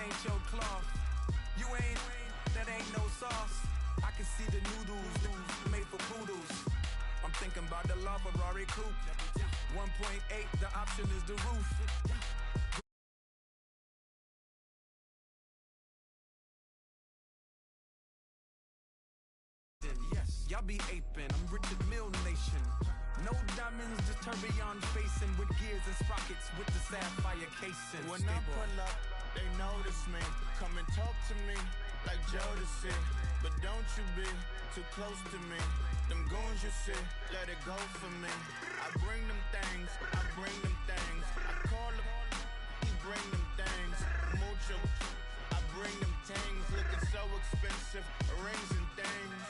ain't your cloth. You ain't, that ain't no sauce. I can see the noodles made for poodles. I'm thinking about the LaFerrari coupe. 1.8, the option is the roof. Yes, y'all be aping. I'm Richard Mill Nation. No diamonds, just tourbillon facing with gears and sprockets with the sapphire casing. When I pull up, they notice me. Come and talk to me like Jodeci. But don't you be too close to me. Them goons you see, let it go for me. I bring them things, I bring them things. I call them, he bring them things. Mucho, I bring them things. Looking so expensive, rings and things.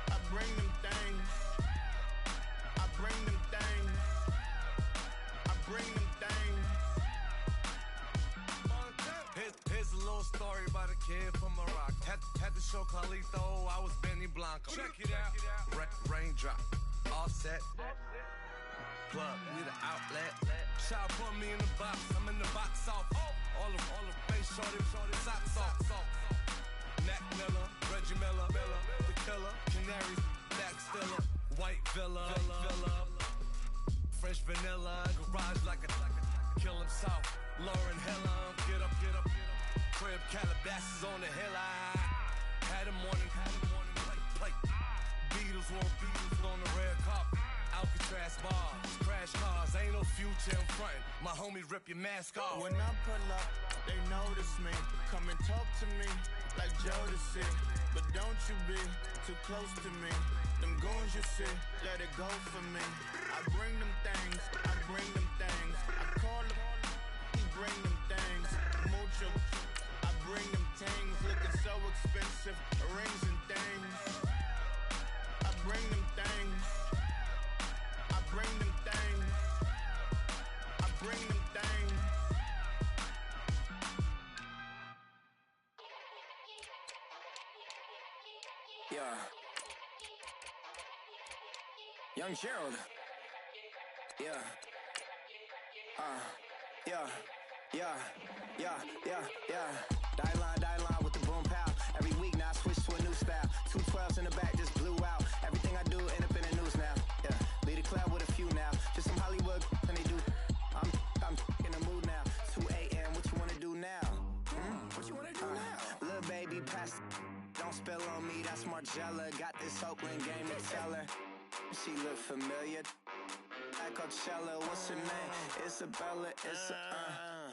I bring them things. I bring them things. I bring them things. Here's a little story about a kid from Morocco. Had to show Carlito I was Benny Blanco. Check it out. Raindrop, offset, plug, need an outlet. Child put me in the box, I'm in the box off. All the face shorty, socks off. Mac Miller, Reggie Miller, the killer, Canaries, back stiller, white villa, French vanilla, garage like a kill himself. Lauren Hiller, get up. Crib Calabasas on the hill. I had a morning plate. Beatles on the red carpet. Alcatraz bars, crash cars, ain't no future in front. My homies rip your mask off. When I pull up, they notice me. Come and talk to me like Jodeci. But don't you be too close to me. Them goons you see, let it go for me. I bring them things, I bring them things. I call them, he bring them things. Mucho, I bring them things. Looking so expensive, rings and things. I bring them things. I bring them things. I bring them things. Yeah. Young Gerald. Yeah. Die line with the boom pow. Every week now I switch to a new style. 212s in the back just blew out. Everything I do end up in the news now. Yeah. Lead a club with a few now. Just some Hollywood and they do. I'm in the mood now. 2 a.m. What you wanna do now? What you wanna do now? Little baby pass. Don't spill on me. That's Margella. Got this Oakland game to tell her. She look familiar. At Coachella, what's her name? Isabella,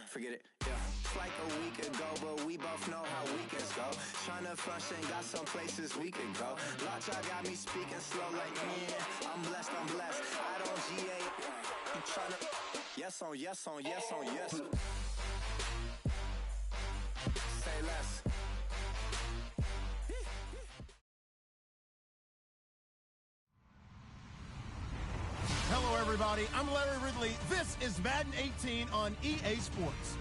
forget it, yeah. It's like a week ago, but we both know how weekends go. Tryna function, got some places we could go. Lockjaw got me speaking slow like, yeah, I'm blessed. I don't GA, I'm tryna, yes on yes. Say less. Hello, everybody. I'm Larry Ridley. This is Madden 18 on EA Sports.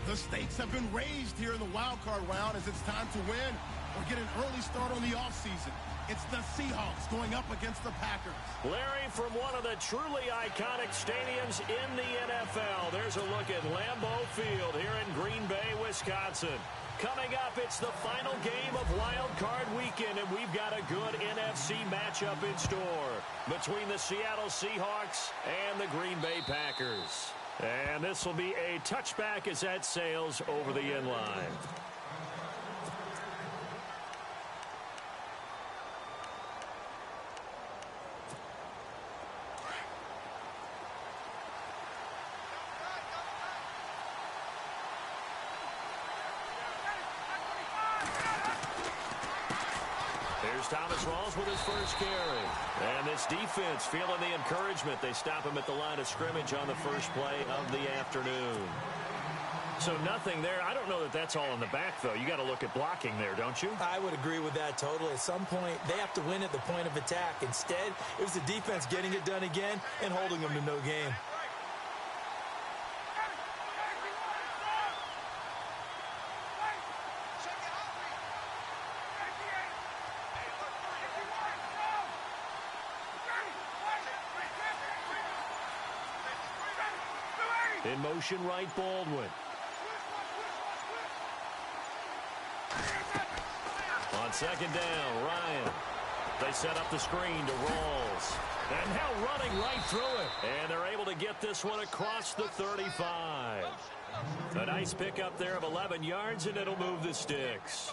The stakes have been raised here in the wild card round as it's time to win or get an early start on the offseason. It's the Seahawks going up against the Packers. Larry, from one of the truly iconic stadiums in the NFL, there's a look at Lambeau Field here in Green Bay, Wisconsin. Coming up, it's the final game of Wild Card Weekend, and we've got a good NFC matchup in store between the Seattle Seahawks and the Green Bay Packers. And this will be a touchback as that sails over the end line. Thomas Rawls with his first carry. And this defense feeling the encouragement. They stop him at the line of scrimmage on the first play of the afternoon. So nothing there. I don't know that that's all in the back, though. You got to look at blocking there, don't you? I would agree with that totally. At some point, they have to win at the point of attack. Instead, it was the defense getting it done again and holding them to no game. In motion, right, Baldwin. On second down, Ryan. They set up the screen to Rawls. And now running right through it. And they're able to get this one across the 35. A nice pickup there of 11 yards, and it'll move the sticks.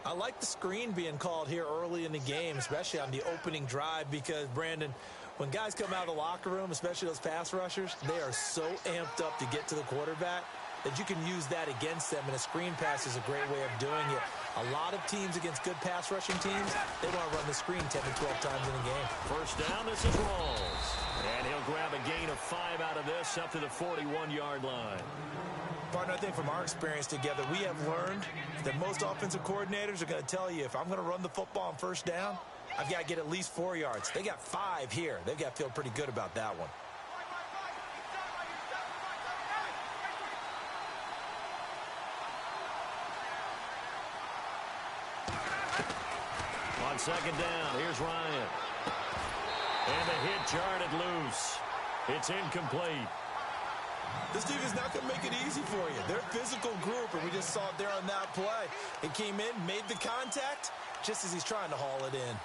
I like the screen being called here early in the game, especially on the opening drive, because, Brandon, when guys come out of the locker room, especially those pass rushers, they are so amped up to get to the quarterback that you can use that against them, and a screen pass is a great way of doing it. A lot of teams against good pass rushing teams, they want to run the screen 10 to 12 times in a game. First down, this is Rawls. And he'll grab a gain of 5 out of this up to the 41-yard line. Partner, I think from our experience together, we have learned that most offensive coordinators are going to tell you, if I'm going to run the football on first down, I've got to get at least 4 yards. They got 5 here. They've got to feel pretty good about that one. On second down, here's Ryan. And the hit jarred it loose. It's incomplete. This team is not going to make it easy for you. They're a physical group, and we just saw it there on that play. It came in, made the contact, just as he's trying to haul it in.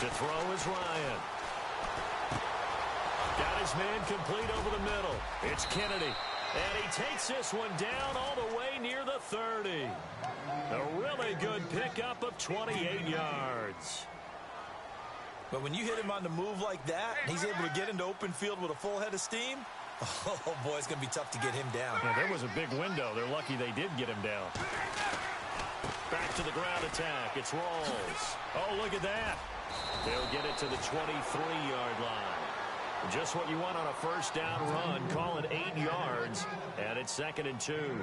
To throw is Ryan. Got his man complete over the middle. It's Kennedy. And he takes this one down all the way near the 30. A really good pickup of 28 yards. But when you hit him on the move like that, and he's able to get into open field with a full head of steam, oh, boy, it's going to be tough to get him down. Yeah, there was a big window. They're lucky they did get him down. Back to the ground attack. It's Rawls. Oh, look at that. They'll get it to the 23-yard line. Just what you want on a first down run. Call it 8 yards, and it's 2nd and 2.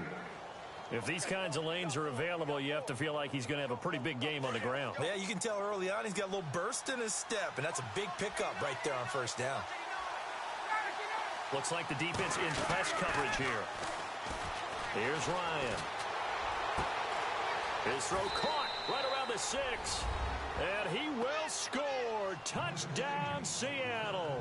If these kinds of lanes are available, you have to feel like he's going to have a pretty big game on the ground. Yeah, you can tell early on he's got a little burst in his step, and that's a big pickup right there on first down. Looks like the defense in press coverage here. Here's Ryan. His throw caught right around the 6. And he will score. Touchdown, Seattle.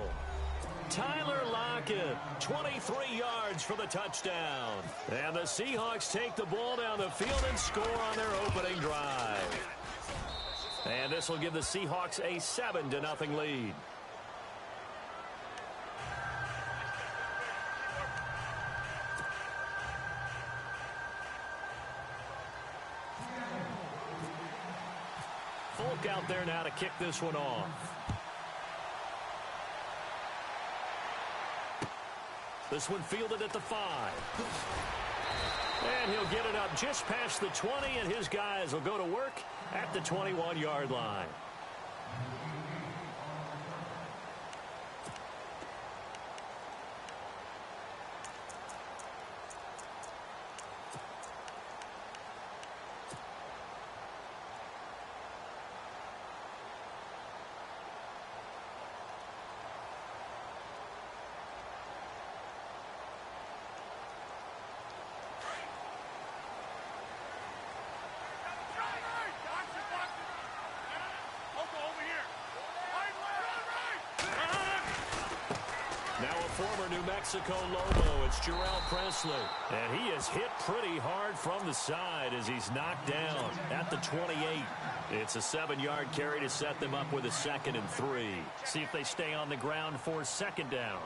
Tyler Lockett, 23 yards for the touchdown. And the Seahawks take the ball down the field and score on their opening drive. And this will give the Seahawks a 7-0 lead. Folk out there now to kick this one off. This one fielded at the 5. And he'll get it up just past the 20, and his guys will go to work at the 21-yard line. Former New Mexico Lobo, it's Jarrell Presley. And he is hit pretty hard from the side as he's knocked down at the 28. It's a 7-yard carry to set them up with a 2nd and 3. See if they stay on the ground for 2nd down.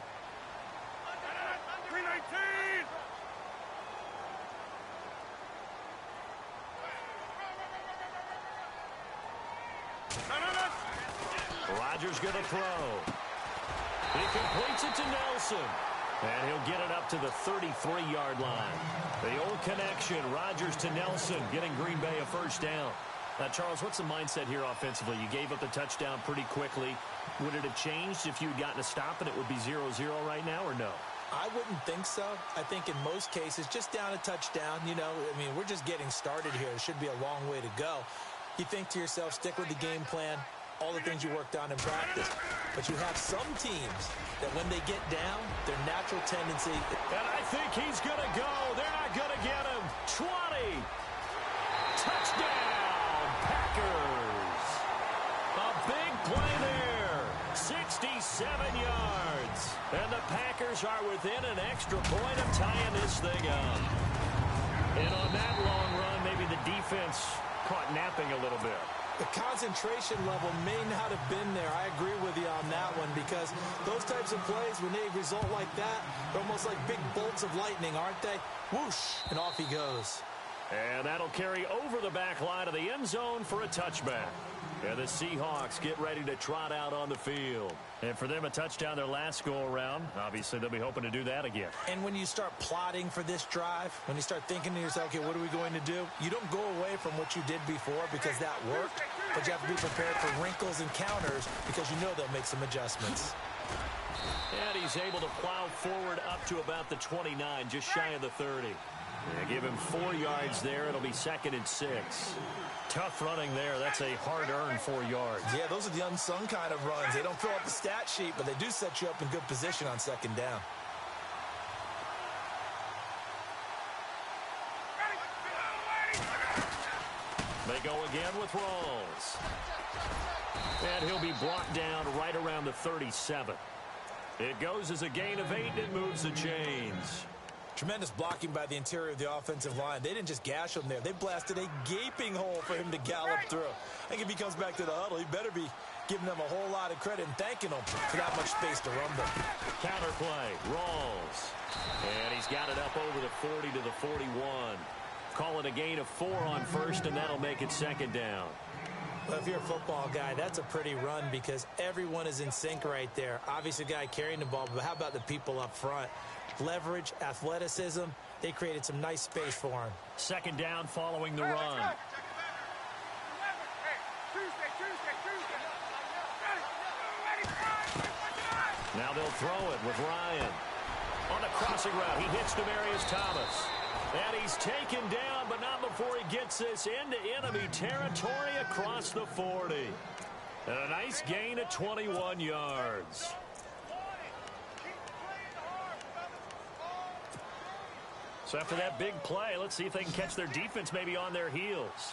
Rodgers going to throw. He completes it to Nelson. And he'll get it up to the 33-yard line. The old connection, Rodgers to Nelson, getting Green Bay a first down. Now, Charles, what's the mindset here offensively? You gave up the touchdown pretty quickly. Would it have changed if you had gotten a stop and it would be 0-0 right now, or no? I wouldn't think so. I think in most cases, just down a touchdown, you know, I mean, we're just getting started here. It should be a long way to go. You think to yourself, stick with the game plan, all the things you worked on in practice. But you have some teams that when they get down, their natural tendency. And I think he's going to go. They're not going to get him. 20. Touchdown, Packers. A big play there. 66 7 yards. And the Packers are within an extra point of tying this thing up. And on that long run, maybe the defense caught napping a little bit. The concentration level may not have been there. I agree with you on that one, because those types of plays, when they result like that, they're almost like big bolts of lightning, aren't they? Whoosh, and off he goes. And that'll carry over the back line of the end zone for a touchback. And the Seahawks get ready to trot out on the field. And for them, a touchdown their last go-around. Obviously, they'll be hoping to do that again. And when you start plotting for this drive, when you start thinking to yourself, okay, what are we going to do? You don't go away from what you did before because that worked, but you have to be prepared for wrinkles and counters because you know they'll make some adjustments. And he's able to plow forward up to about the 29, just shy of the 30. Yeah, give him 4 yards there. It'll be 2nd and 6. Tough running there. That's a hard-earned 4 yards. Yeah, those are the unsung kind of runs. They don't fill up the stat sheet, but they do set you up in good position on 2nd down. They go again with Rawls. And he'll be brought down right around the 37. It goes as a gain of 8, and it moves the chains. Tremendous blocking by the interior of the offensive line. They didn't just gash him there. They blasted a gaping hole for him to gallop through. I think if he comes back to the huddle, he better be giving them a whole lot of credit and thanking them for that much space to rumble. Counterplay, Rawls. And he's got it up over the 40 to the 41. Call it a gain of 4 on 1st, and that'll make it 2nd down. Well, if you're a football guy, that's a pretty run because everyone is in sync right there. Obviously, the guy carrying the ball, but how about the people up front? Leverage, athleticism, they created some nice space for him. 2nd down following the run. Now they'll throw it with Ryan. On the crossing route, he hits Demaryius Thomas. And he's taken down, but not before he gets this into enemy territory across the 40. And a nice gain of 21 yards. So after that big play, let's see if they can catch their defense maybe on their heels.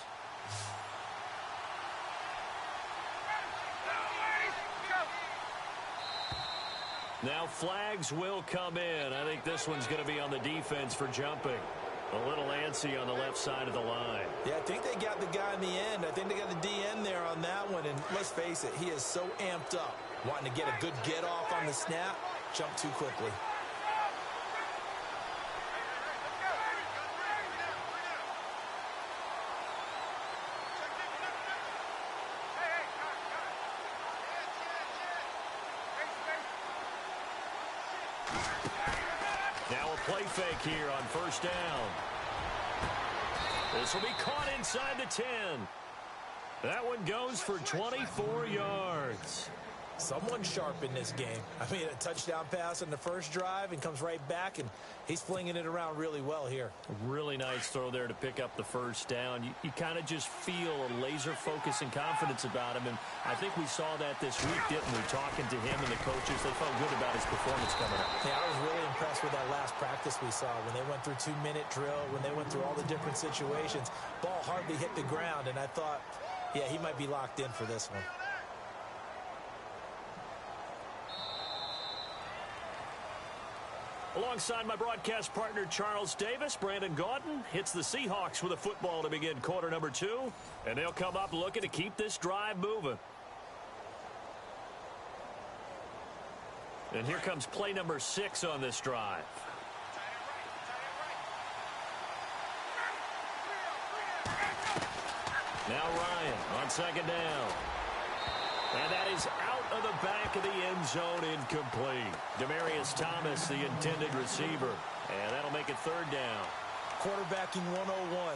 Now flags will come in. I think this one's going to be on the defense for jumping. A little antsy on the left side of the line. Yeah, I think they got the guy in the end. I think they got the DN there on that one. And let's face it, he is so amped up, wanting to get a good get off on the snap, jump too quickly. Now a play fake here on 1st down. This will be caught inside the 10. That one goes for 24 yards. Someone sharp in this game. I mean, a touchdown pass on the first drive and comes right back, and he's flinging it around really well here. A really nice throw there to pick up the 1st down. You kind of just feel a laser focus and confidence about him, and I think we saw that this week, didn't we? Talking to him and the coaches, they felt good about his performance coming up. Yeah, I was really impressed with that last practice we saw when they went through 2-minute drill, when they went through all the different situations. Ball hardly hit the ground, and I thought, yeah, he might be locked in for this one. Alongside my broadcast partner, Charles Davis, Brandon Gaudin hits the Seahawks with a football to begin quarter number 2. And they'll come up looking to keep this drive moving. And here comes play number 6 on this drive. Now Ryan on 2nd down. And that is out of the back of the end zone, incomplete. Demaryius Thomas, the intended receiver. And that'll make it 3rd down. Quarterbacking 101.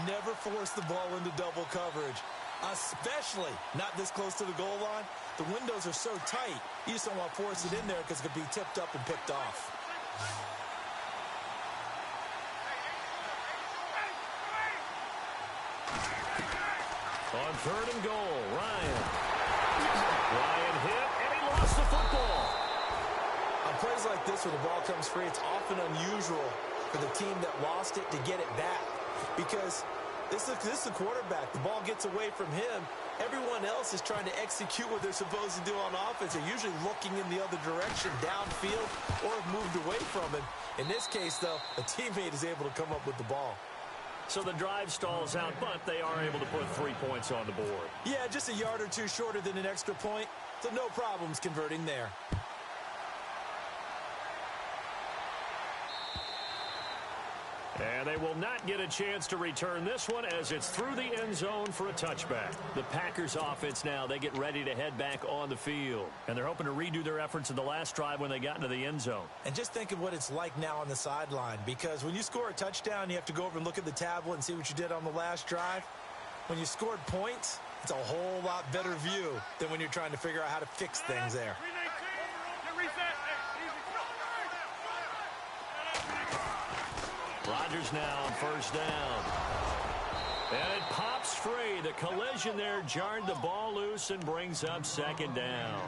Never force the ball into double coverage, especially not this close to the goal line. The windows are so tight, you just don't want to force it in there because it could be tipped up and picked off. On 3rd and goal, Ryan hit, and he lost the football. On plays like this where the ball comes free, it's often unusual for the team that lost it to get it back. Because this is a quarterback. The ball gets away from him, Everyone else is trying to execute what they're supposed to do on offense. They're usually looking in the other direction, downfield, or have moved away from it. In this case, though, a teammate is able to come up with the ball. So the drive stalls out, but they are able to put 3 points on the board. Yeah, just a yard or two shorter than an extra point, so no problems converting there. And they will not get a chance to return this one as it's through the end zone for a touchback. The Packers offense now, they get ready to head back on the field. And they're hoping to redo their efforts in the last drive when they got into the end zone. And just think of what it's like now on the sideline, because when you score a touchdown, you have to go over and look at the tablet and see what you did on the last drive. When you scored points, it's a whole lot better view than when you're trying to figure out how to fix things there. Rodgers now on first down. And it pops free. The collision there jarred the ball loose and brings up second down.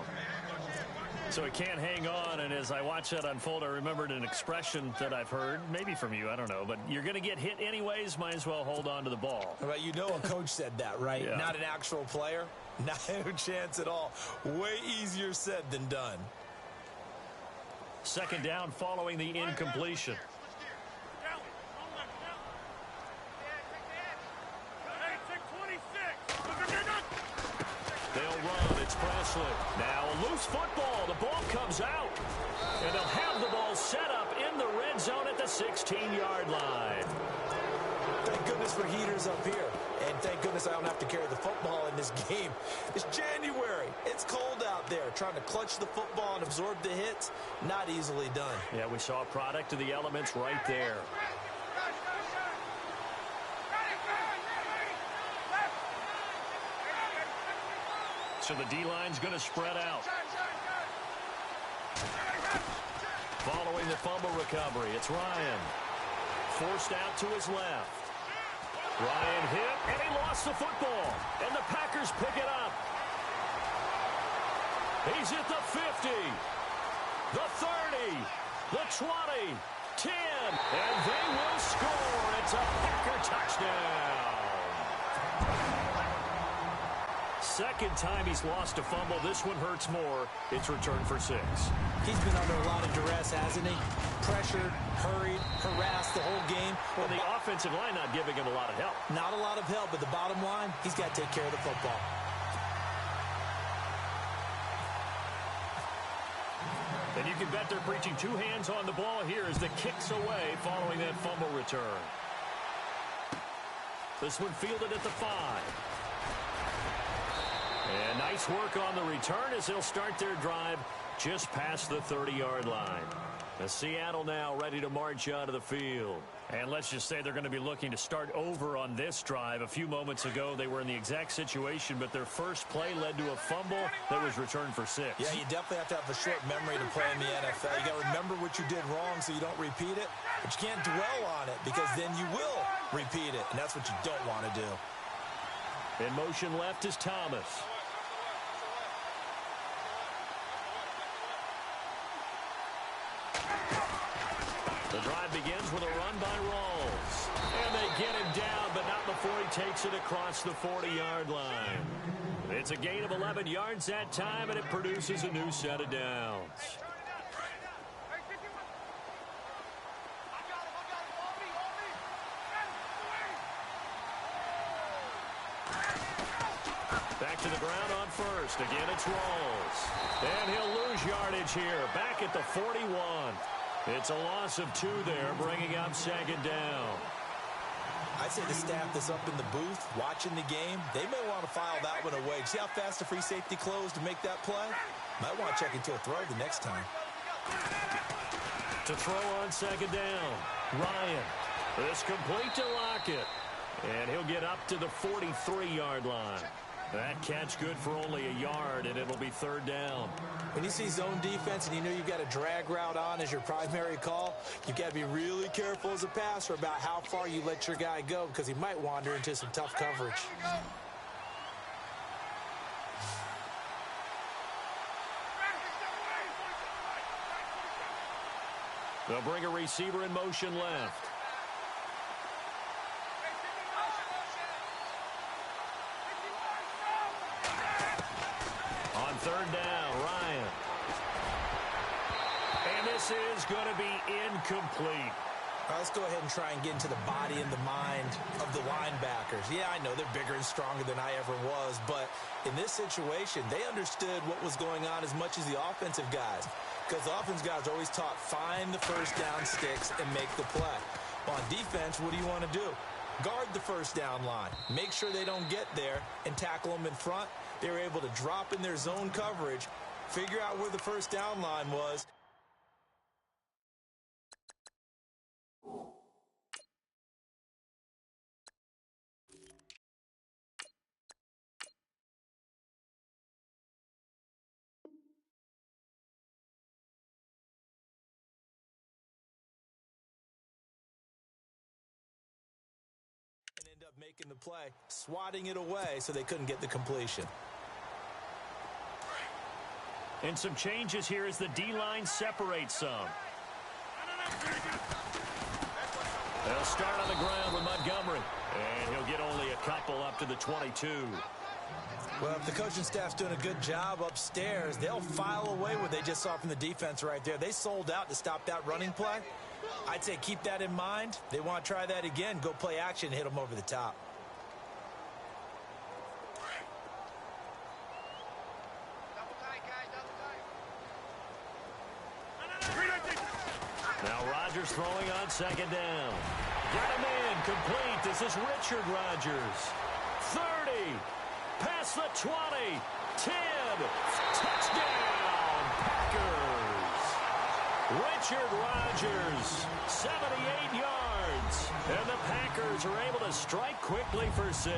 So it can't hang on, and as I watch that unfold, I remembered an expression that I've heard, maybe from you, I don't know, but you're going to get hit anyways, might as well hold on to the ball. Well, you know a coach said that, right? Yeah. Not an actual player. No chance at all. Way easier said than done. Second down following the incompletion. They'll run. It's Presley. Now a loose football. The ball comes out. And they'll have the ball set up in the red zone at the 16-yard line. Thank goodness for heaters up here. And thank goodness I don't have to carry the football in this game. It's January. It's cold out there. Trying to clutch the football and absorb the hits, not easily done. Yeah, we saw a product of the elements right there. So the D-line's going to spread out. Following the fumble recovery, it's Ryan. Forced out to his left. Ryan hit, and he lost the football. And the Packers pick it up. He's at the 50, the 30, the 20, 10, and they will score. It's a Packer touchdown. Second time he's lost a fumble. This one hurts more. It's returned for 6. He's been under a lot of duress, hasn't he? Pressured, hurried, harassed the whole game. Well, the offensive line not giving him a lot of help. Not a lot of help, but the bottom line, he's got to take care of the football. And you can bet they're preaching 2 hands on the ball here as the kick's away following that fumble return. This one fielded at the 5. And nice work on the return as they'll start their drive just past the 30-yard line. The Seattle now ready to march out of the field. And let's just say they're going to be looking to start over on this drive. A few moments ago, they were in the exact situation, but their first play led to a fumble that was returned for 6. Yeah, you definitely have to have a short memory to play in the NFL. You got to remember what you did wrong so you don't repeat it, but you can't dwell on it because then you will repeat it, and that's what you don't want to do. In motion left is Thomas. The drive begins with a run by Rawls. And they get him down, but not before he takes it across the 40-yard line. It's a gain of 11 yards that time, and it produces a new set of downs. Back to the ground on first. Again, it's Rawls. And he'll lose yardage here. Back at the 41. It's a loss of 2 there, bringing up second down. I'd say the staff that's up in the booth watching the game, they may want to file that one away. See how fast the free safety closed to make that play? Might want to check into a throw the next time. To throw on second down, Ryan. This complete to Lockett. And he'll get up to the 43-yard line. That catch good for only a yard, and it'll be third down. When you see zone defense and you know you've got a drag route on as your primary call, you've got to be really careful as a passer about how far you let your guy go because he might wander into some tough coverage. They'll bring a receiver in motion left. third down. Ryan. And this is going to be incomplete. Let's go ahead and try and get into the body and the mind of the linebackers. Yeah, I know they're bigger and stronger than I ever was, but in this situation, they understood what was going on as much as the offensive guys, because the offensive guys are always taught, find the first down sticks and make the play. On defense, what do you want to do? Guard the first down line. Make sure they don't get there and tackle them in front. They were able to drop in their zone coverage, figure out where the first down line was. And end up making the play, swatting it away so they couldn't get the completion. And some changes here as the D-line separates some. They'll start on the ground with Montgomery. And he'll get only a couple up to the 22. Well, if the coaching staff's doing a good job upstairs, they'll file away what they just saw from the defense right there. They sold out to stop that running play. I'd say keep that in mind. They want to try that again. Go play action and hit them over the top. Now Rodgers throwing on second down. Got him in. Complete. This is Richard Rodgers. 30. Past the 20. 10. Touchdown. Packers. Richard Rodgers. 78 yards. And the Packers are able to strike quickly for 6.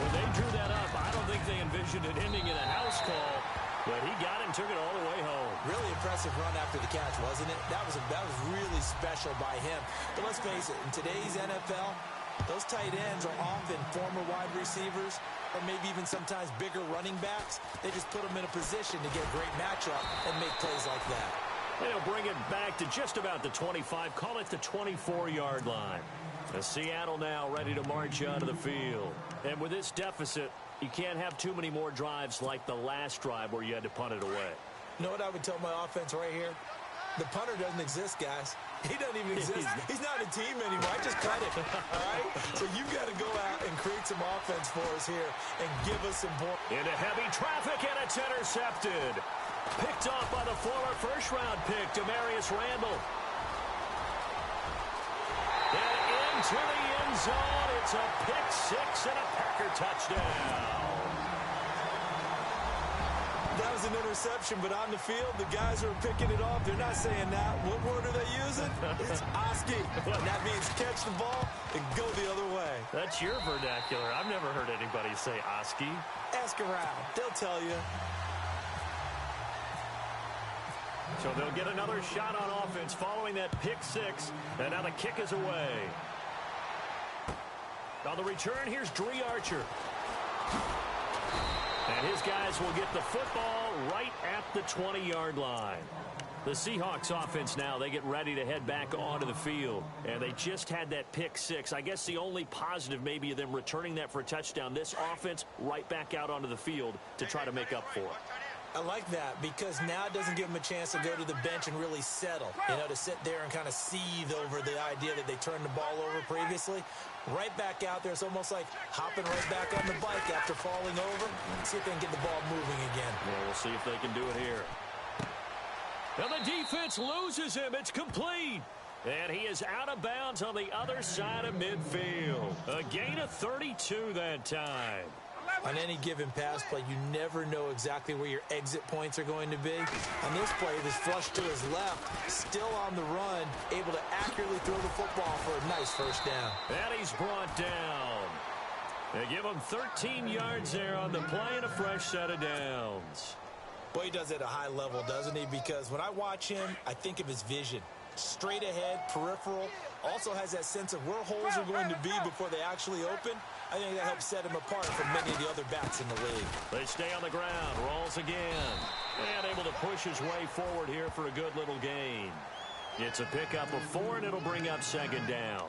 When they drew that up, I don't think they envisioned it ending in a house call. But he got him, took it all the way home. Really impressive run after the catch, wasn't it? That was really special by him. But let's face it, in today's NFL, those tight ends are often former wide receivers or maybe even sometimes bigger running backs. They just put them in a position to get a great matchup and make plays like that. And he'll bring it back to just about the 25. Call it the 24-yard line. As Seattle now ready to march out of the field. And with this deficit, you can't have too many more drives like the last drive where you had to punt it away. You know what I would tell my offense right here? The punter doesn't exist, guys. He doesn't even exist. He's not a team anymore. I just cut it, all right? So you've got to go out and create some offense for us here and give us some points. Into heavy traffic, and it's intercepted. Picked off by the former first-round pick, Demarius Randall. And into the end zone. It's a pick 6 and a Packer touchdown. That was an interception, but on the field, the guys who are picking it off, they're not saying that. What word are they using? It's Oski. That means catch the ball and go the other way. That's your vernacular. I've never heard anybody say Oski. Ask around. They'll tell you. So they'll get another shot on offense following that pick 6, and now the kick is away. On the return, here's Dree Archer. And his guys will get the football right at the 20-yard line. The Seahawks offense now, they get ready to head back onto the field. And they just had that pick 6. I guess the only positive maybe of them returning that for a touchdown. This offense right back out onto the field to try to make up for it. I like that because now it doesn't give them a chance to go to the bench and really settle, to sit there and kind of seethe over the idea that they turned the ball over previously. Right back out there, it's almost like hopping right back on the bike after falling over. See if they can get the ball moving again. Well, we'll see if they can do it here. Now the defense loses him. It's complete. And he is out of bounds on the other side of midfield. A gain of 32 that time. On any given pass play, you never know exactly where your exit points are going to be. On this play, it was flushed to his left, still on the run, able to accurately throw the football for a nice first down. And he's brought down. They give him 13 yards there on the play and a fresh set of downs. Boy, he does it at a high level, doesn't he? Because when I watch him, I think of his vision. Straight ahead, peripheral, also has that sense of where holes are going to be before they actually open. I think that helps set him apart from many of the other backs in the league. They stay on the ground, rolls again, and able to push his way forward here for a good little gain. It's a pickup of 4, and it'll bring up second down.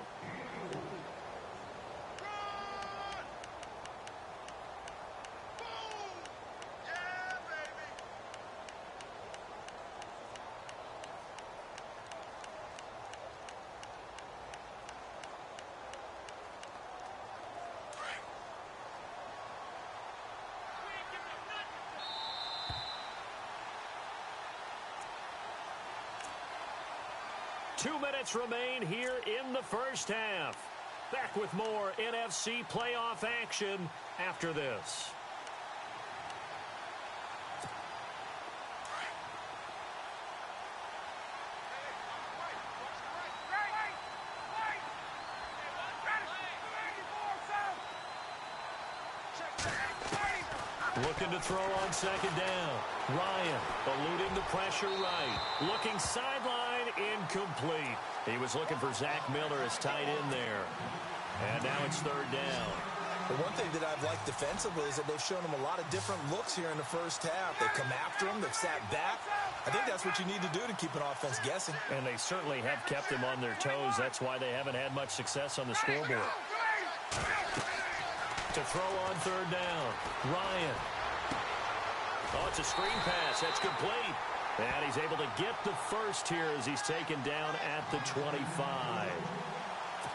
2 minutes remain here in the first half. Back with more NFC playoff action after this. Looking to throw on second down. Ryan eluding the pressure right. Looking sideline, incomplete. He was looking for Zach Miller as tight end there. And now it's third down. The one thing that I've liked defensively is that they've shown him a lot of different looks here in the first half. They come after him. They've sat back. I think that's what you need to do to keep an offense guessing. And they certainly have kept him on their toes. That's why they haven't had much success on the scoreboard. To throw on third down, Ryan. Oh, it's a screen pass. That's complete. And he's able to get the first here as he's taken down at the 25.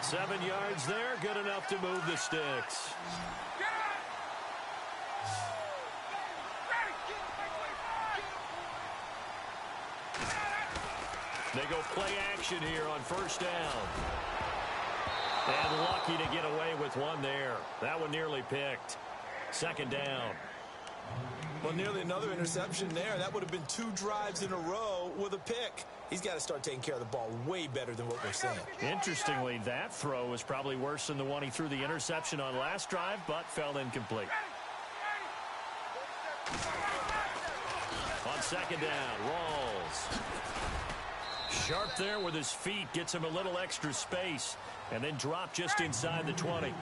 7 yards there, good enough to move the sticks. They go play action here on first down. And lucky to get away with one there. That one nearly picked. Second down. Well, nearly another interception there. That would have been 2 drives in a row with a pick. He's got to start taking care of the ball way better than what we're seeing. Interestingly, that throw was probably worse than the one he threw the interception on last drive, but fell incomplete. On second down, Rawls. Sharp there with his feet, gets him a little extra space, and then drop just inside the 20.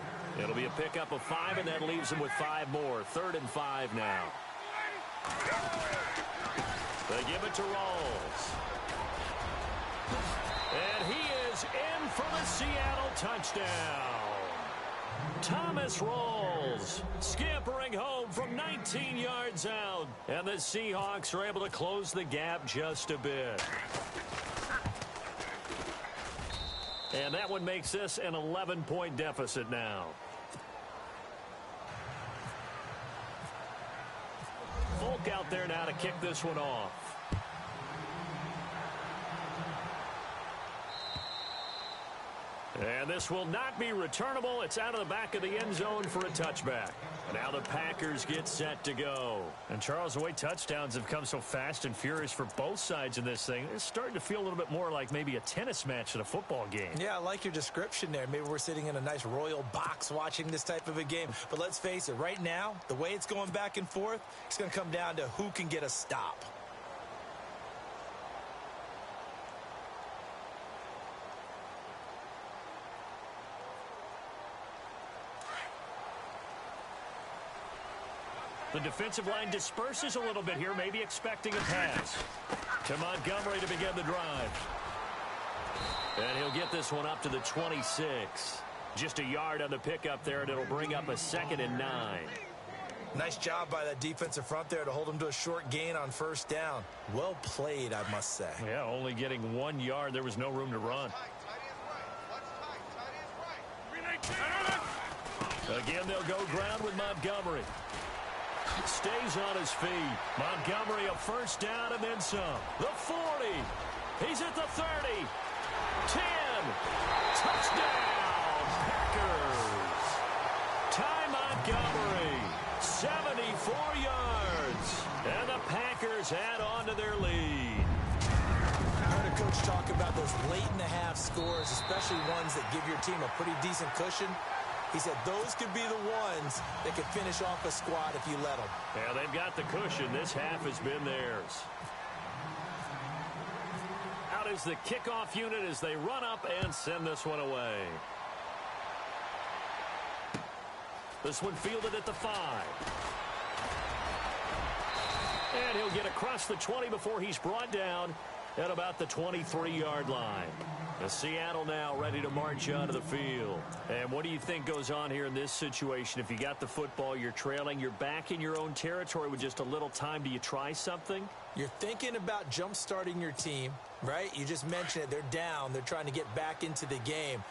It'll be a pickup of 5, and that leaves him with 5 more. 3rd and 5 now. They give it to Rawls. And he is in for the Seattle touchdown. Thomas Rawls scampering home from 19 yards out. And the Seahawks are able to close the gap just a bit. And that one makes this an 11-point deficit now. Folk out there now to kick this one off. And this will not be returnable. It's out of the back of the end zone for a touchback. Now the Packers get set to go. And Charles, the way touchdowns have come so fast and furious for both sides in this thing, it's starting to feel a little bit more like maybe a tennis match at a football game. Yeah, I like your description there. Maybe we're sitting in a nice royal box watching this type of a game. But let's face it, right now, the way it's going back and forth, it's going to come down to who can get a stop. The defensive line disperses a little bit here, maybe expecting a pass. To Montgomery to begin the drive. And he'll get this one up to the 26. Just a yard on the pickup there, and it'll bring up a 2nd and 9. Nice job by that defensive front there to hold him to a short gain on first down. Well played, I must say. Yeah, only getting 1 yard. There was no room to run. Again, they'll go ground with Montgomery. Stays on his feet. Montgomery a first down and then some. The 40. He's at the 30. 10. Touchdown, Packers. Ty Montgomery, 74 yards. And the Packers add on to their lead. I heard a coach talk about those late-in-the-half scores, especially ones that give your team a pretty decent cushion. He said those could be the ones that could finish off a squad if you let them. Yeah, they've got the cushion. This half has been theirs. Out is the kickoff unit as they run up and send this one away. This one fielded at the 5. And he'll get across the 20 before he's brought down at about the 23-yard line. The Seattle now ready to march onto the field. And what do you think goes on here in this situation? If you got the football, you're trailing, you're back in your own territory with just a little time. Do you try something? You're thinking about jump-starting your team, right? You just mentioned it. They're down. They're trying to get back into the game.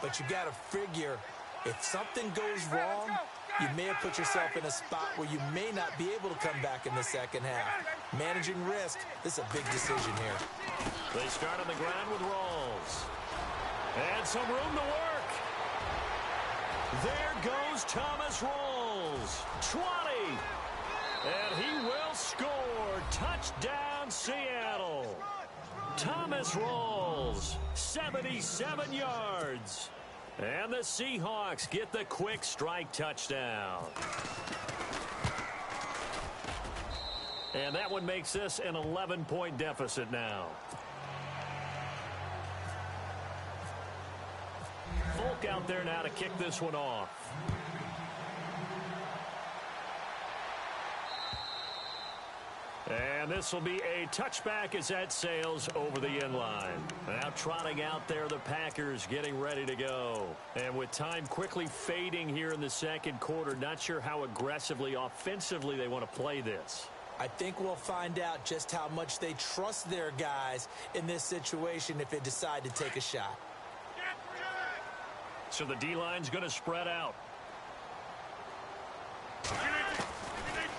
But you got to figure if something goes wrong, you may have put yourself in a spot where you may not be able to come back in the second half. Managing risk, this is a big decision here. They start on the ground with Rawls. And some room to work. There goes Thomas Rawls. 20. And he will score. Touchdown, Seattle. Thomas Rawls, 77 yards. And the Seahawks get the quick strike touchdown. And that one makes this an 11-point deficit now. Folk out there now to kick this one off. And this will be a touchback as that sails over the end line. Now trotting out there, the Packers getting ready to go. And with time quickly fading here in the second quarter, not sure how aggressively, offensively they want to play this. I think we'll find out just how much they trust their guys in this situation if they decide to take a shot. So the D-line's going to spread out.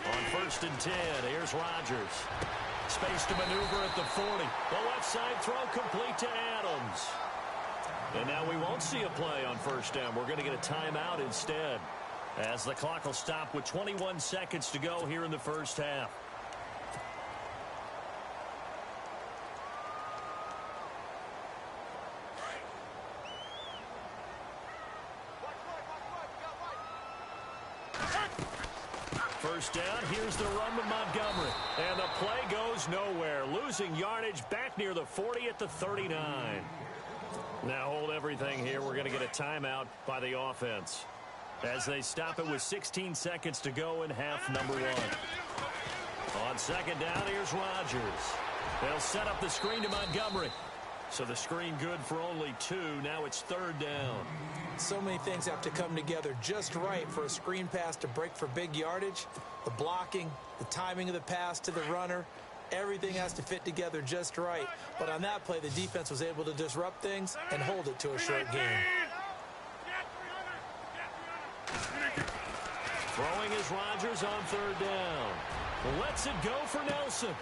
On 1st and 10, here's Rodgers. Space to maneuver at the 40. The left side throw complete to Adams. And now we won't see a play on 1st down. We're going to get a timeout instead, as the clock will stop with 21 seconds to go here in the first half. First down, here's the run with Montgomery. And the play goes nowhere. Losing yardage back near the 40 at the 39. Now hold everything here. We're going to get a timeout by the offense, as they stop it with 16 seconds to go in half number 1. On 2nd down, here's Rodgers. They'll set up the screen to Montgomery. So the screen good for only 2. Now it's 3rd down. So many things have to come together just right for a screen pass to break for big yardage. The blocking, the timing of the pass to the runner, everything has to fit together just right. But on that play, the defense was able to disrupt things and hold it to a short game. Throwing is Rodgers on 3rd down. Lets it go for Nelson.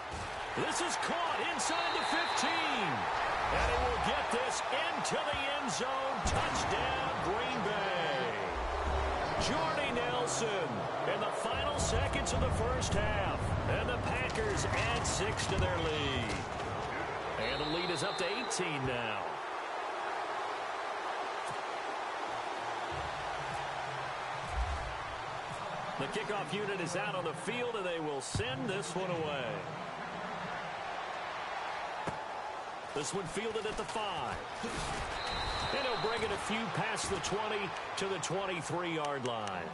This is caught inside the 15. And he will get this into the end zone. Touchdown, Green Bay. Jordy Nelson in the final seconds of the first half. And the Packers add 6 to their lead. And the lead is up to 18 now. The kickoff unit is out on the field, and they will send this one away. This one fielded at the 5. And he'll bring it a few past the 20 to the 23-yard line.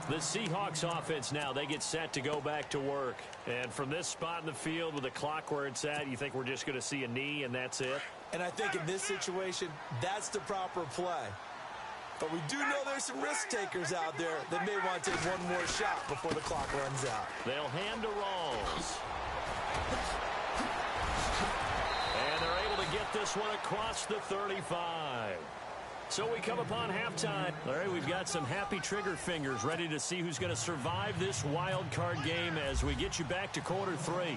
The Seahawks offense now, they get set to go back to work. And from this spot in the field with the clock where it's at, you think we're just going to see a knee and that's it? And I think in this situation, that's the proper play. But we do know there's some risk takers out there that may want to take one more shot before the clock runs out. They'll hand to Rawls. And they're able to get this one across the 35. So we come upon halftime. All right, we've got some happy trigger fingers ready to see who's going to survive this wild card game as we get you back to quarter 3.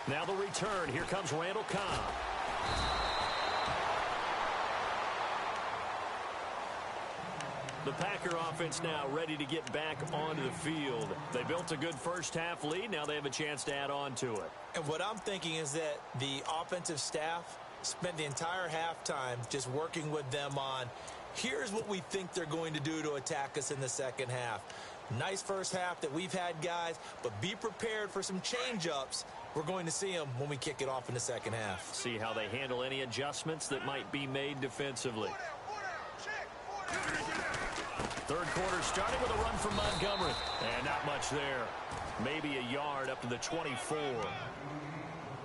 Now the return. Here comes Randall Cobb. The Packer offense now ready to get back onto the field. They built a good first half lead. Now they have a chance to add on to it. And what I'm thinking is that the offensive staff spent the entire halftime just working with them on, here's what we think they're going to do to attack us in the second half. Nice first half that we've had, guys, but be prepared for some change-ups. We're going to see them when we kick it off in the second half. See how they handle any adjustments that might be made defensively. Third quarter starting with a run from Montgomery. And not much there. Maybe a yard up to the 24.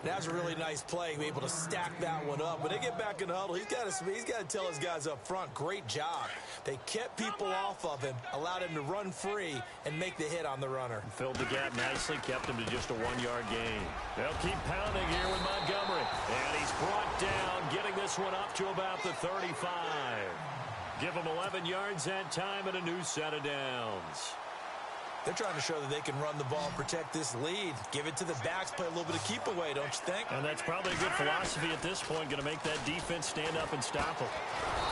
That was a really nice play, be able to stack that one up. When they get back in the huddle, he's got to tell his guys up front, great job. They kept people off of him, allowed him to run free and make the hit on the runner. Filled the gap nicely, kept him to just a 1-yard gain. They'll keep pounding here with Montgomery. And he's brought down, getting this one up to about the 35. Give him 11 yards that time and a new set of downs. They're trying to show that they can run the ball and protect this lead. Give it to the backs, play a little bit of keep away, don't you think? And that's probably a good philosophy at this point, going to make that defense stand up and stop him.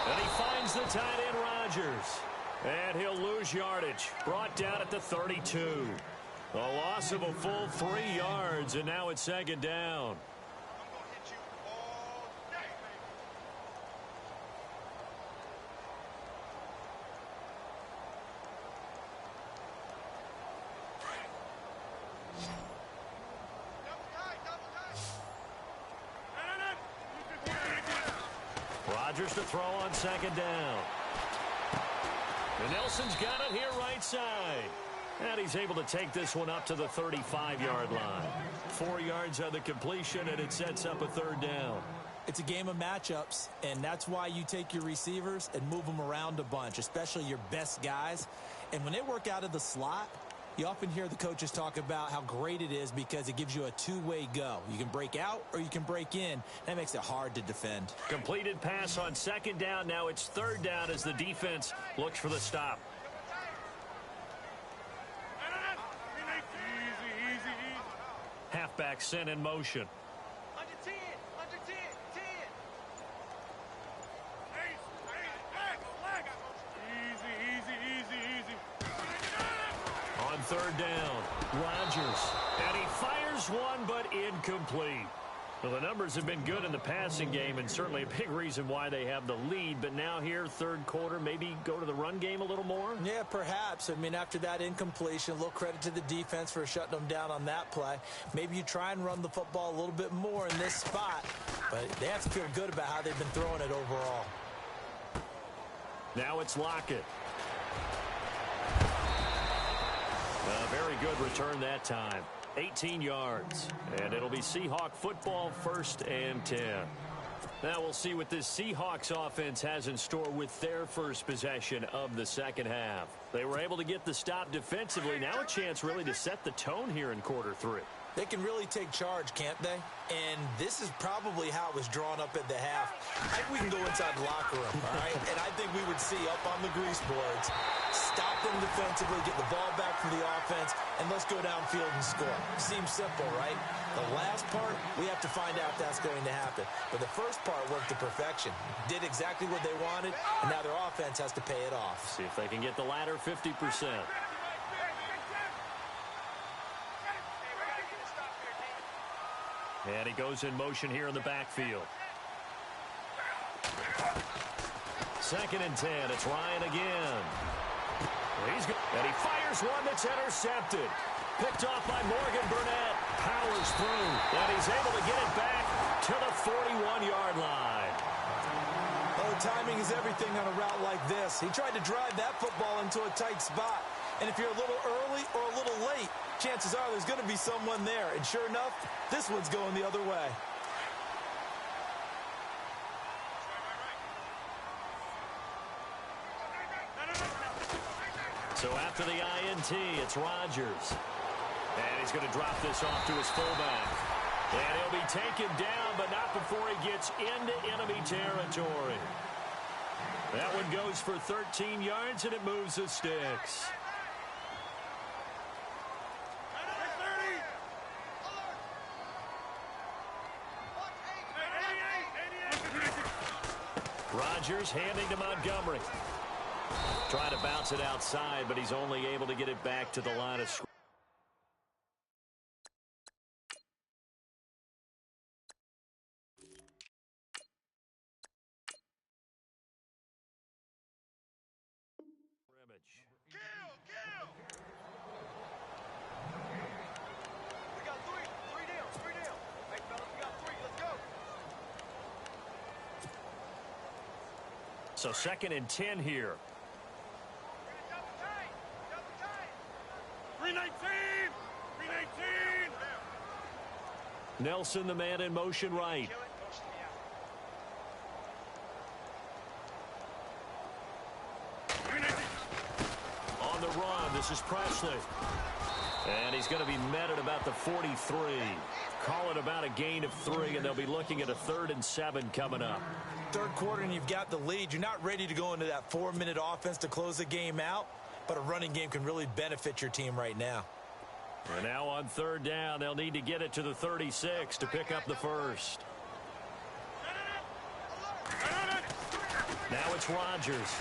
And he finds the tight end, Rodgers. And he'll lose yardage. Brought down at the 32. A loss of a full 3 yards, and now it's 2nd down. Rodgers to throw on 2nd down. And Nelson's got it here right side. And he's able to take this one up to the 35-yard line. 4 yards on the completion, and it sets up a 3rd down. It's a game of matchups, and that's why you take your receivers and move them around a bunch, especially your best guys. And when they work out of the slot, you often hear the coaches talk about how great it is because it gives you a two-way go. You can break out or you can break in. That makes it hard to defend. Completed pass on 2nd down. Now it's 3rd down as the defense looks for the stop. Halfback sent in motion. Under 10, under 10, 10. Easy. On 3rd down, Rodgers. And he fires one, but incomplete. Well, the numbers have been good in the passing game, and certainly a big reason why they have the lead. But now here, 3rd quarter, maybe go to the run game a little more? Yeah, perhaps. I mean, after that incompletion, a little credit to the defense for shutting them down on that play. Maybe you try and run the football a little bit more in this spot. But they have to feel good about how they've been throwing it overall. Now it's Lockett. A very good return that time. 18 yards. And it'll be Seahawk football, 1st and 10. Now we'll see what this Seahawks offense has in store with their first possession of the 2nd half. They were able to get the stop defensively. Now a chance really to set the tone here in quarter 3. They can really take charge, can't they? And this is probably how it was drawn up at the half. I think we can go inside the locker room, all right? And I think we would see up on the grease boards, stop them defensively, get the ball back from the offense, and let's go downfield and score. Seems simple, right? The last part, we have to find out if that's going to happen. But the first part worked to perfection. Did exactly what they wanted, and now their offense has to pay it off. See if they can get the latter 50%. And he goes in motion here in the backfield. 2nd and 10. It's Ryan again. And he fires one that's intercepted. Picked off by Morgan Burnett. Powers through. And he's able to get it back to the 41-yard line. Oh, timing is everything on a route like this. He tried to drive that football into a tight spot. And if you're a little early or a little late, chances are there's going to be someone there. And sure enough, this one's going the other way. So after the INT, it's Rodgers. And he's going to drop this off to his fullback. And he'll be taken down, but not before he gets into enemy territory. That one goes for 13 yards, and it moves the sticks. Rodgers handing to Montgomery. Trying to bounce it outside, but he's only able to get it back to the line of scrimmage. We got three down. Hey, fellas, we got 3. Let's go. So 2nd and 10 here. 319. Nelson, the man in motion right. On the run, this is Presley. And he's going to be met at about the 43. Call it about a gain of 3, and they'll be looking at a 3rd and 7 coming up. Third quarter, and you've got the lead. You're not ready to go into that 4-minute offense to close the game out, but a running game can really benefit your team right now. And now on 3rd down, they'll need to get it to the 36 to pick up the first. Now it's Rodgers.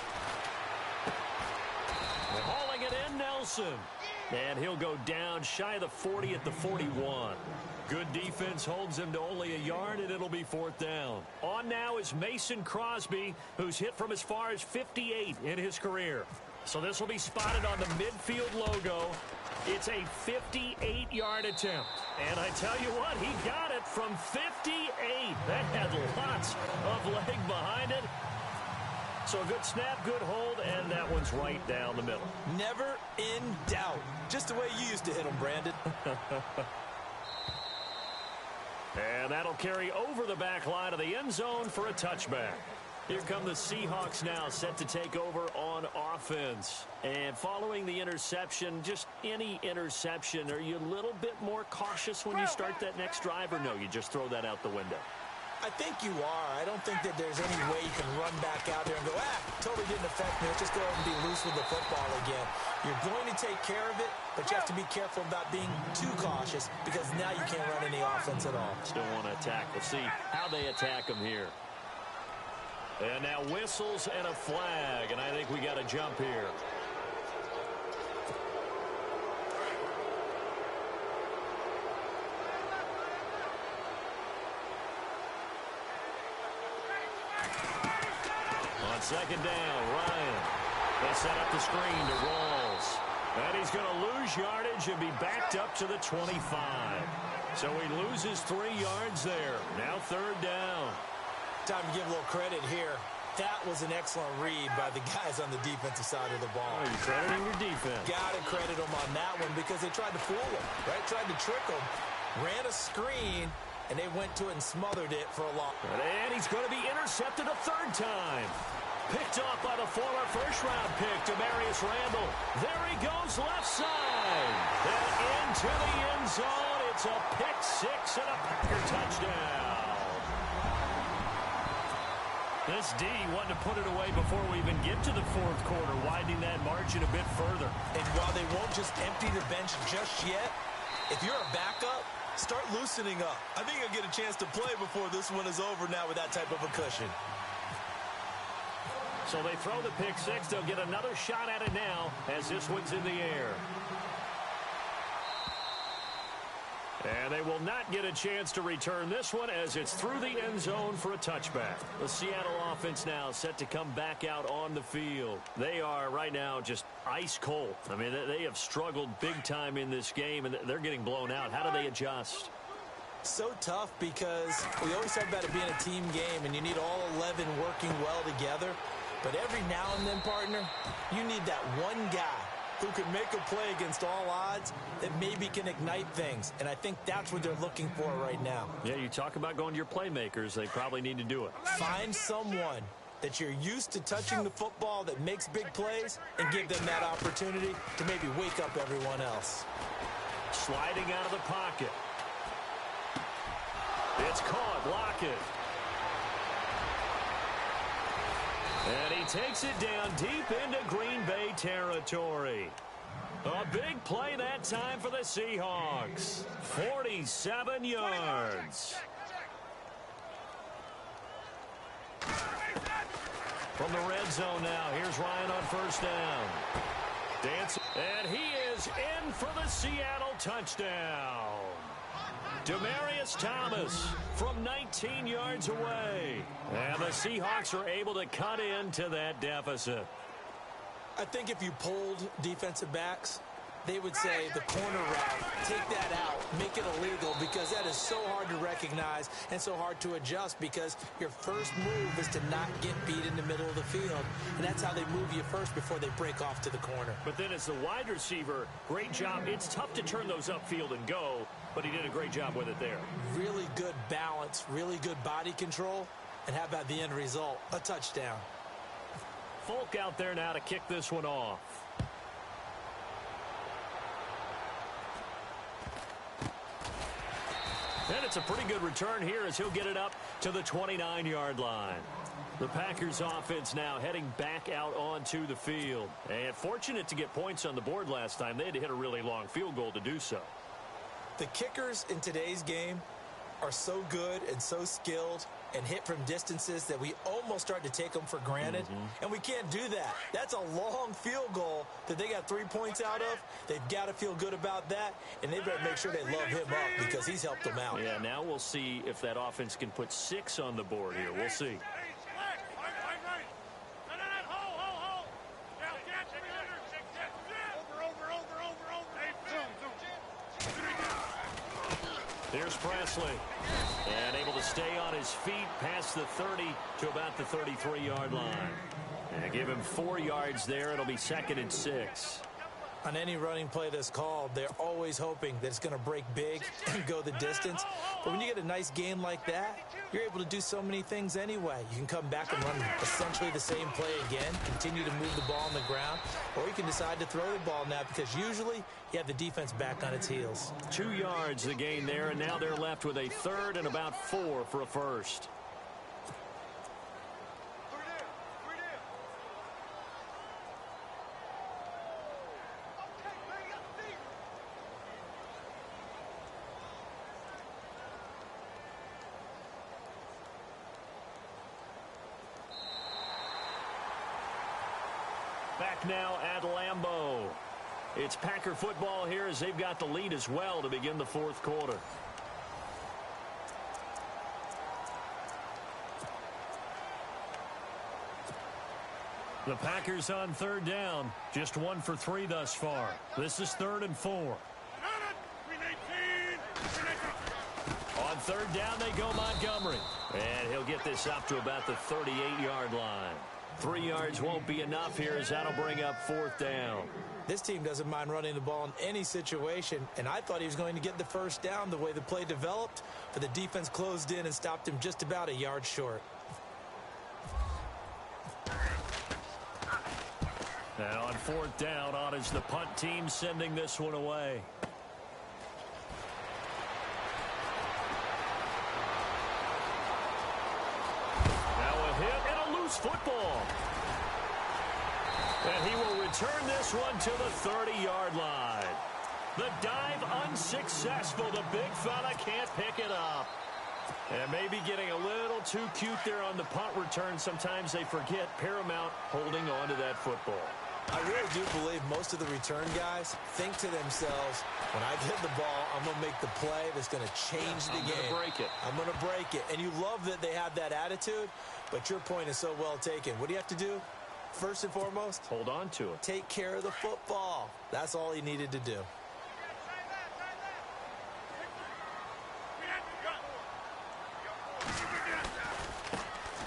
They're hauling it in, Nelson. And he'll go down shy of the 40 at the 41. Good defense holds him to only a yard, and it'll be 4th down. On now is Mason Crosby, who's hit from as far as 58 in his career. So this will be spotted on the midfield logo. It's a 58-yard attempt. And I tell you what, he got it from 58. That had lots of leg behind it. So a good snap, good hold, and that one's right down the middle. Never in doubt. Just the way you used to hit them, Brandon. And that'll carry over the back line of the end zone for a touchback. Here come the Seahawks now, set to take over on offense. And following the interception, just any interception, are you a little bit more cautious when you start that next drive, or no, you just throw that out the window? I think you are. I don't think that there's any way you can run back out there and go, totally didn't affect me. Let's just go ahead and be loose with the football again. You're going to take care of it, but you have to be careful about being too cautious because now you can't run any offense at all. Still want to attack. We'll see how they attack them here. And now whistles and a flag, and I think we got a jump here. On 2nd down, Ryan. They set up the screen to Rawls. And he's going to lose yardage and be backed up to the 25. So he loses 3 yards there. Now 3rd down. Time to give a little credit here. That was an excellent read by the guys on the defensive side of the ball. Oh, you're crediting your defense. Got to credit them on that one because they tried to fool him, right? Tried to trick him. Ran a screen, and they went to it and smothered it for a long. And he's going to be intercepted a 3rd time. Picked off by the former first-round pick, Demarius Randall. There he goes, left side. And into the end zone. It's a pick 6 and a Packer touchdown. This D wanted to put it away before we even get to the 4th quarter, widening that margin a bit further. And while they won't just empty the bench just yet, if you're a backup, start loosening up. I think you'll get a chance to play before this one is over now with that type of a cushion. So they throw the pick 6. They'll get another shot at it now as this one's in the air. And they will not get a chance to return this one as it's through the end zone for a touchback. The Seattle offense now set to come back out on the field. They are right now just ice cold. I mean, they have struggled big time in this game, and they're getting blown out. How do they adjust? So tough because we always talk about it being a team game, and you need all 11 working well together. But every now and then, partner, you need that one guy who can make a play against all odds that maybe can ignite things. And I think that's what they're looking for right now. Yeah, you talk about going to your playmakers. They probably need to do it. Find someone that you're used to touching the football that makes big plays and give them that opportunity to maybe wake up everyone else. Sliding out of the pocket. It's caught. Lockett. And he takes it down deep into Green Bay territory. A big play that time for the Seahawks. 47 yards. From the red zone now, here's Ryan on 1st down. Dancing. And he is in for the Seattle touchdown. Demaryius Thomas from 19 yards away. And the Seahawks are able to cut into that deficit. I think if you polled defensive backs, they would say the corner route, take that out, make it illegal, because that is so hard to recognize and so hard to adjust because your first move is to not get beat in the middle of the field. And that's how they move you first before they break off to the corner. But then as the wide receiver, great job. It's tough to turn those upfield and go. but he did a great job with it there. Really good balance, really good body control, and how about the end result? A touchdown. Folk out there now to kick this one off. And it's a pretty good return here as he'll get it up to the 29-yard line. The Packers offense now heading back out onto the field. And fortunate to get points on the board last time. They had to hit a really long field goal to do so. The kickers in today's game are so good and so skilled and hit from distances that we almost start to take them for granted. And we can't do that. That's a long field goal that they got 3 points out of. They've got to feel good about that, and they better make sure they love him up because he's helped them out. Yeah, now we'll see if that offense can put 6 on the board here. We'll see. Here's Presley, and able to stay on his feet past the 30 to about the 33-yard line. And give him 4 yards there. It'll be 2nd and 6. On any running play that's called, they're always hoping that it's going to break big and go the distance. But when you get a nice game like that, you're able to do so many things anyway. You can come back and run essentially the same play again, continue to move the ball on the ground, or you can decide to throw the ball now because usually you have the defense back on its heels. 2 yards the gain there, and now they're left with a 3rd and about 4 for a first. Back now at Lambeau. It's Packer football here as they've got the lead as well to begin the 4th quarter. The Packers on 3rd down. Just 1 for 3 thus far. This is 3rd and 4. On 3rd down they go Montgomery. And he'll get this up to about the 38-yard line. 3 yards won't be enough here as that'll bring up 4th down. This team doesn't mind running the ball in any situation, and I thought he was going to get the 1st down the way the play developed, but the defense closed in and stopped him just about a yard short. And on 4th down, on is the punt team sending this one away. Football. And he will return this one to the 30-yard line. The dive unsuccessful. The big fella can't pick it up. And maybe getting a little too cute there on the punt return. Sometimes they forget Paramount holding on to that football. I really do believe most of the return guys think to themselves, when I get the ball, I'm going to make the play that's going to change the game. I'm going to break it. I'm going to break it. And you love that they have that attitude, but your point is so well taken. What do you have to do? First and foremost, hold on to it. Take care of the football. That's all he needed to do.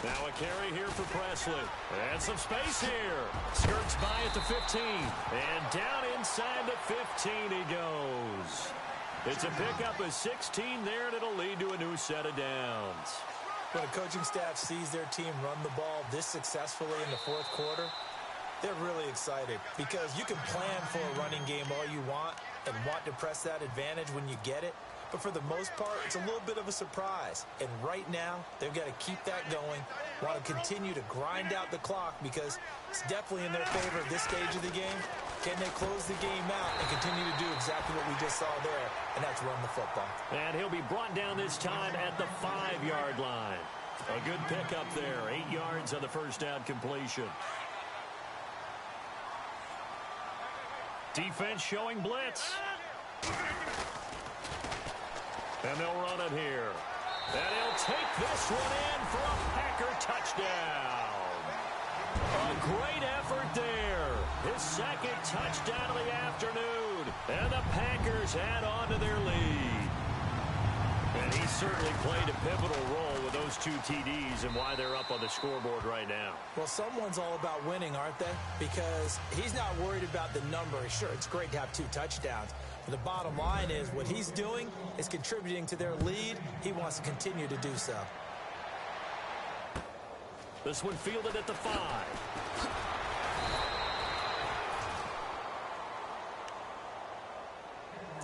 Now a carry here for Presley. And some space here. Skirts by at the 15. And down inside the 15 he goes. It's a pickup of 16 there, and it'll lead to a new set of downs. When a coaching staff sees their team run the ball this successfully in the 4th quarter, they're really excited because you can plan for a running game all you want and want to press that advantage when you get it. But for the most part, it's a little bit of a surprise. And right now, they've got to keep that going, want to continue to grind out the clock because it's definitely in their favor at this stage of the game. Can they close the game out and continue to do exactly what we just saw there, and that's run the football. And he'll be brought down this time at the 5-yard line. A good pickup there, 8 yards on the first down completion. Defense showing blitz. And they'll run it here. And he'll take this one in for a Packer touchdown. A great effort there. His 2nd touchdown of the afternoon. And the Packers add on to their lead. And he certainly played a pivotal role with those those 2 TDs and why they're up on the scoreboard right now. Well, someone's all about winning, aren't they? Because he's not worried about the number. Sure, it's great to have 2 touchdowns. But the bottom line is what he's doing is contributing to their lead. He wants to continue to do so. This one fielded at the 5.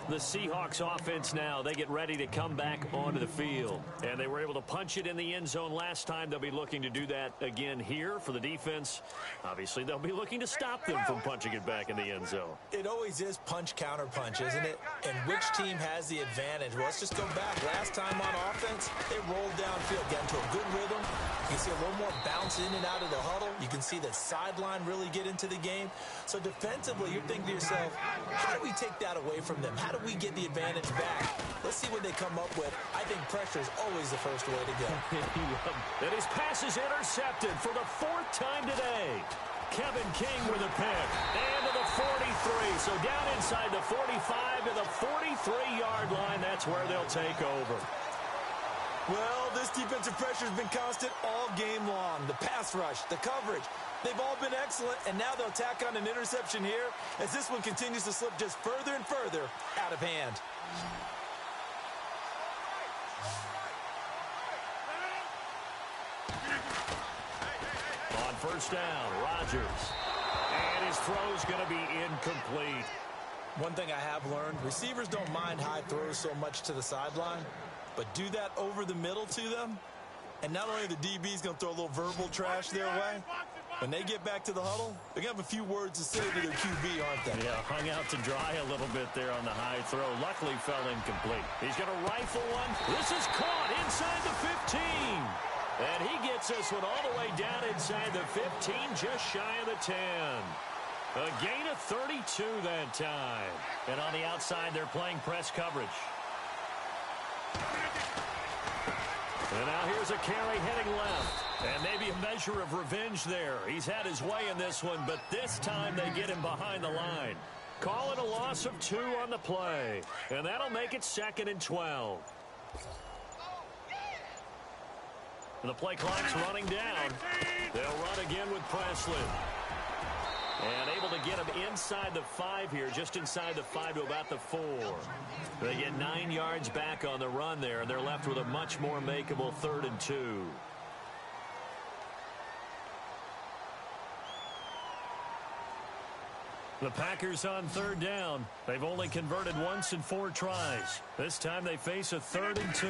The Seahawks offense now, they get ready to come back onto the field. And they were able to punch it in the end zone last time. They'll be looking to do that again here for the defense. Obviously, they'll be looking to stop them from punching it back in the end zone. It always is punch, counter punch, isn't it? And which team has the advantage? Well, let's just go back. Last time on offense, they rolled downfield, got into a good rhythm. You can see a little more bounce in and out of the huddle. You can see the sideline really get into the game. So defensively, you're thinking to yourself, how do we take that away from them? How do we get the advantage back? Let's see what they come up with. I think pressure is always the first way to go. And his pass is intercepted for the 4th time today. Kevin King with a pick. And to the 43. So down inside the 45 to the 43-yard line. That's where they'll take over. Well, this defensive pressure has been constant all game long. The pass rush, the coverage, they've all been excellent, and now they'll tack on an interception here as this one continues to slip just further and further out of hand. On first down, Rodgers. And his throw's going to be incomplete. One thing I have learned, receivers don't mind high throws so much to the sideline, but do that over the middle to them, and not only the DB's going to throw a little verbal trash their way, when they get back to the huddle, they're going to have a few words to say to their QB, aren't they? Yeah, hung out to dry a little bit there on the high throw. Luckily fell incomplete. He's going to rifle one. This is caught inside the 15. And he gets this one all the way down inside the 15, just shy of the 10. A gain of 32 that time. And on the outside, they're playing press coverage. And now here's a carry heading left. And maybe a measure of revenge there. He's had his way in this one, but this time they get him behind the line. Call it a loss of 2 on the play. And that'll make it 2nd and 12. And the play clock's running down. They'll run again with Presley. And able to get him inside the 5 here, just inside the 5 to about the 4. They get 9 yards back on the run there, and they're left with a much more makeable 3rd and 2. The Packers on 3rd down. They've only converted once in 4 tries. This time they face a 3rd and 2.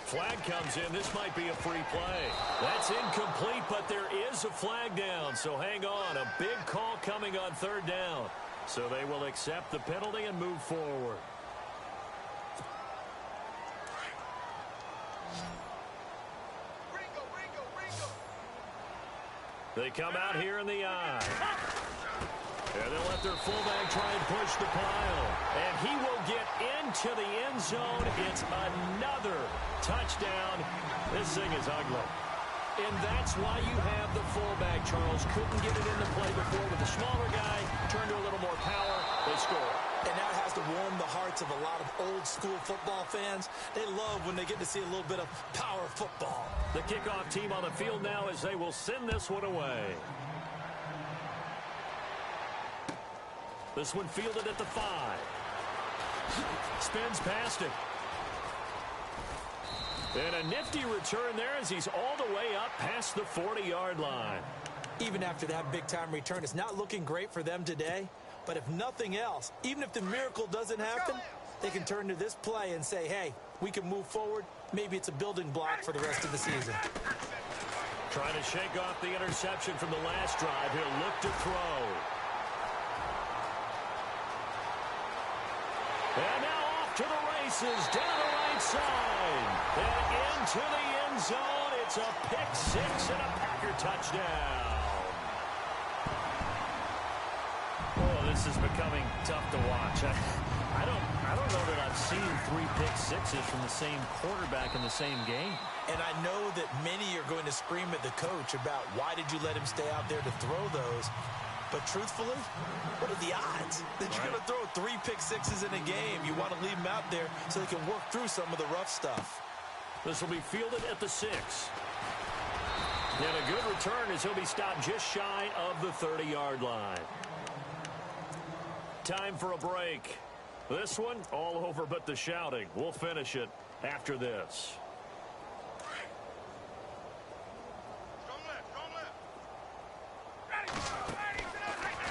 Flag comes in. This might be a free play. That's incomplete, but there is a flag down. So hang on. A big call coming on 3rd down. So they will accept the penalty and move forward. They come out here in the eye. And they'll let their fullback try and push the pile. And he will get into the end zone. It's another touchdown. This thing is ugly. And that's why you have the fullback, Charles. Couldn't get it into play before with the smaller guy. Turned to a little more power. They score. And that has to warm the hearts of a lot of old-school football fans. They love when they get to see a little bit of power football. The kickoff team on the field now as they will send this one away. This one fielded at the 5. Spins past it. And a nifty return there as he's all the way up past the 40-yard line. Even after that big-time return, it's not looking great for them today. But if nothing else, even if the miracle doesn't happen, they can turn to this play and say, hey, we can move forward. Maybe it's a building block for the rest of the season. Trying to shake off the interception from the last drive. He'll look to throw. And now off to the races, down the right side. And into the end zone. It's a pick 6 and a Packer touchdown. Oh, this is becoming tough to watch. I don't know that I've seen 3 pick 6s from the same quarterback in the same game. And I know that many are going to scream at the coach about why did you let him stay out there to throw those. But truthfully, what are the odds that you're going to throw 3 pick 6s in a game? You want to leave them out there so they can work through some of the rough stuff. This will be fielded at the 6. And a good return as he'll be stopped just shy of the 30-yard line. Time for a break. This one, all over but the shouting. We'll finish it after this.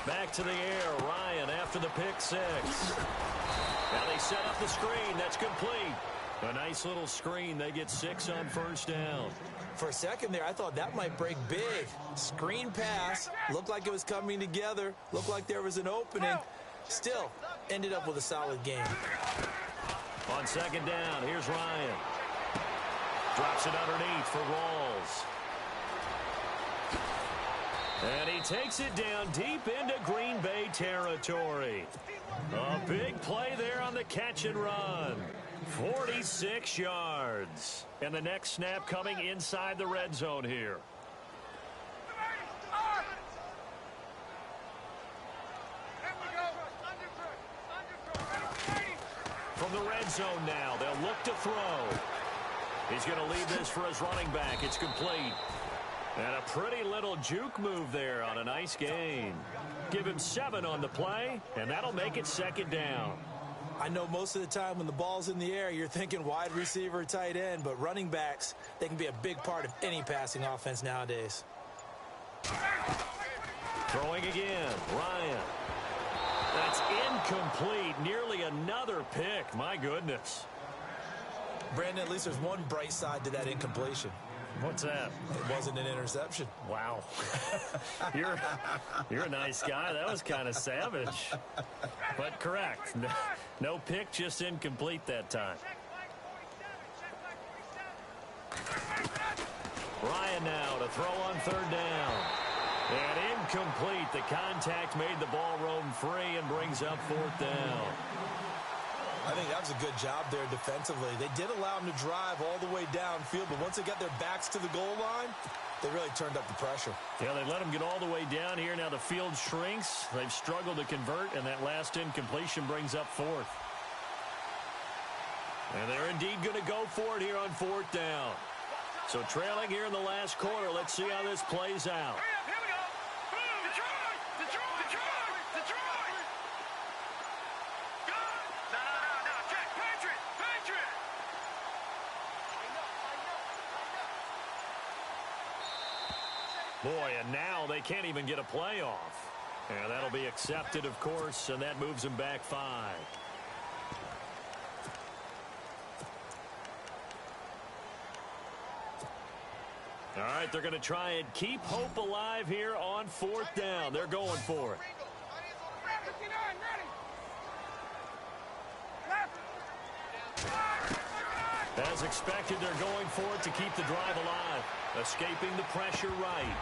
Back to the air. Ryan after the pick 6. Now they set up the screen. That's complete. A nice little screen. They get 6 on first down. For a second there, I thought that might break big. Screen pass. Looked like it was coming together. Looked like there was an opening. Still, ended up with a solid game. On second down, here's Ryan. Drops it underneath for Rawls. And he takes it down deep into Green Bay territory. A big play there on the catch and run. 46 yards. And the next snap coming inside the red zone here. From the red zone now, they'll look to throw. He's going to lead this for his running back. It's complete. And a pretty little juke move there on a nice gain. Give him 7 on the play, and that'll make it second down. I know most of the time when the ball's in the air, you're thinking wide receiver, tight end, but running backs, they can be a big part of any passing offense nowadays. Throwing again, Ryan. That's incomplete. Nearly another pick. My goodness. Brandon, at least there's one bright side to that incompletion. What's that? It wasn't an interception. Wow. You're a nice guy. That was kind of savage. But correct. No pick, just incomplete that time. Ryan now to throw on third down. And incomplete. The contact made the ball roam free and brings up fourth down. I think that was a good job there defensively. They did allow them to drive all the way downfield, but once they got their backs to the goal line, they really turned up the pressure. Yeah, they let them get all the way down here. Now the field shrinks. They've struggled to convert, and that last incompletion brings up fourth. And they're indeed going to go for it here on fourth down. So trailing here in the last quarter, let's see how this plays out. Boy, and now they can't even get a playoff. And that'll be accepted, of course, and that moves them back 5. All right, they're going to try and keep hope alive here on fourth down. They're going for it. As expected, they're going for it to keep the drive alive. Escaping the pressure right.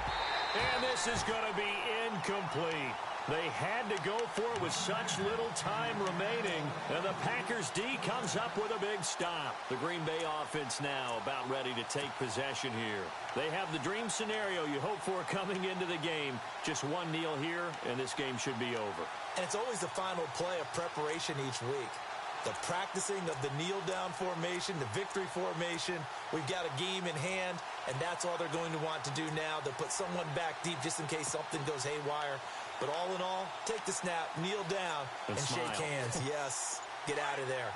And this is going to be incomplete. They had to go for it with such little time remaining. And the Packers D comes up with a big stop. The Green Bay offense now about ready to take possession here. They have the dream scenario you hope for coming into the game. Just one kneel here, and this game should be over. And it's always the final play of preparation each week. The practicing of the kneel-down formation, the victory formation. We've got a game in hand, and that's all they're going to want to do now. They'll put someone back deep just in case something goes haywire. But all in all, take the snap, kneel down, and shake hands. Yes, get out of there.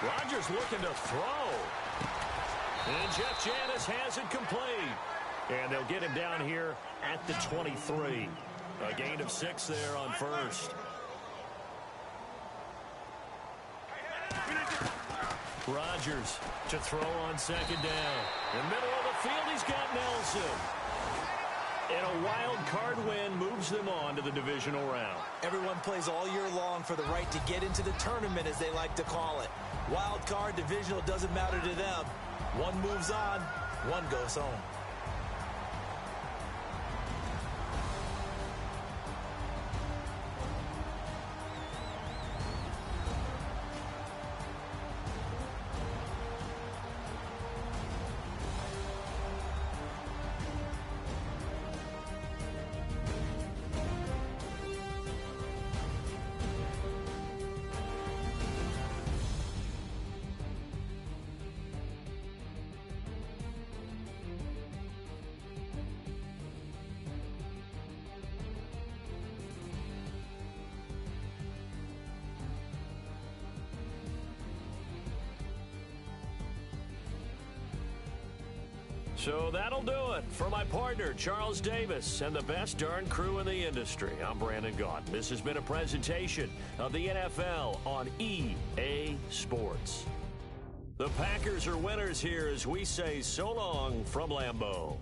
Rodgers looking to throw. And Jeff Janis has it complete. And they'll get him down here at the 23. A gain of 6 there on first. Rodgers to throw on second down. In the middle of the field, he's got Nelson. And a wild card win moves them on to the divisional round. Everyone plays all year long for the right to get into the tournament, as they like to call it. Wild card, divisional, doesn't matter to them. One moves on, one goes home. So that'll do it. For my partner, Charles Davis, and the best darn crew in the industry, I'm Brandon Gaudin. This has been a presentation of the NFL on EA Sports. The Packers are winners here as we say so long from Lambeau.